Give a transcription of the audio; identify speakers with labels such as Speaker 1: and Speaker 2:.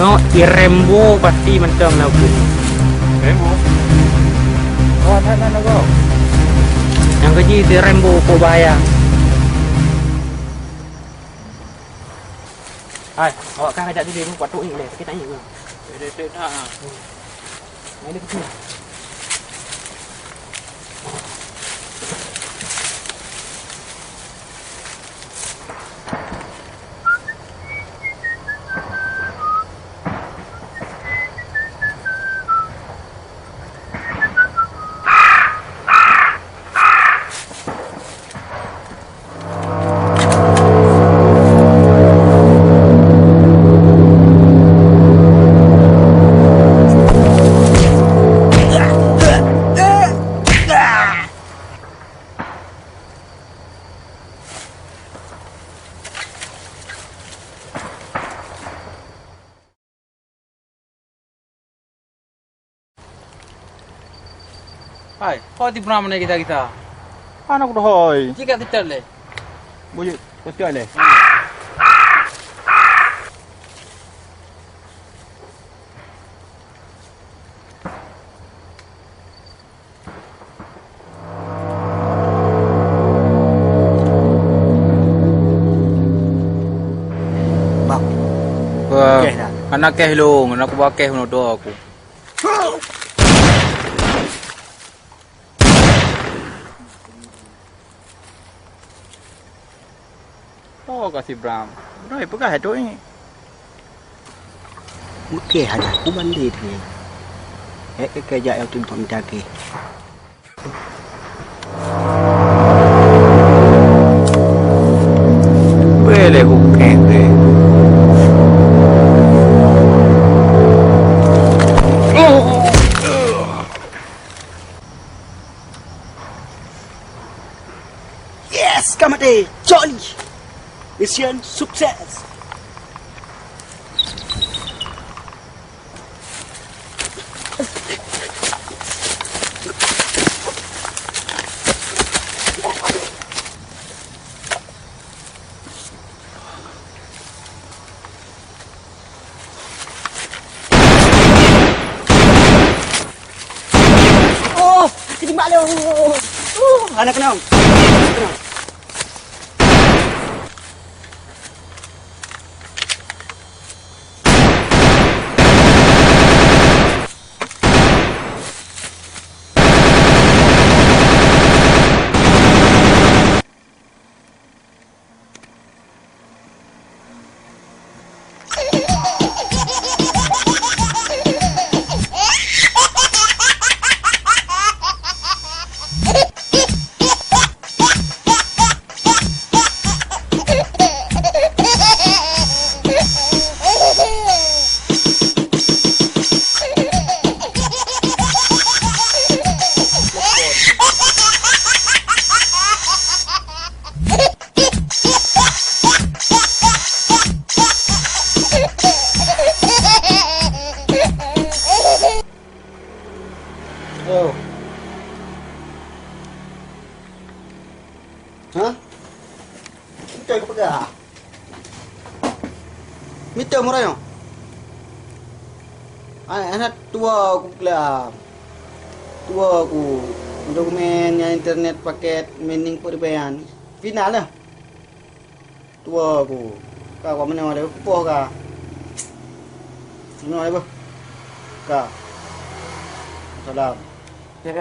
Speaker 1: No, Irembo pasti macam lah pun.
Speaker 2: Rembo. Oh, mana kau?
Speaker 1: Yang kerja itu Irembo kau bayar. Hai, awak kan ajak dia buat tok ni boleh. Kita tanya ke?
Speaker 2: Dia dah.
Speaker 1: Mana dia kecil?
Speaker 2: Hai, kau di pernah mana kita?
Speaker 3: Anak dah hoi.
Speaker 2: Jika tidak le.
Speaker 3: Boleh betul le.
Speaker 2: Bang.
Speaker 3: Anak keh long, anak buat keh no do aku. Oh, kasih Bram. Bram, apa kah ni?
Speaker 4: Mungkin ada aku bandit ni. Kerja yang tu pemjagi.
Speaker 3: Boleh bukan ke?
Speaker 4: Yes, kamade, jolly. Mission sukses. Oh, jadi malu. Anak kenal. Oh. Hah? Minta ke pegang? Minta murah yang? Anak tua aku kelam. Tua aku. Untuk main yang internet paket mining peribayan. Final lah. Tua aku. Kau mana ada? Kupoh kah? Mana ada? Kau. Salam.
Speaker 2: Yeah.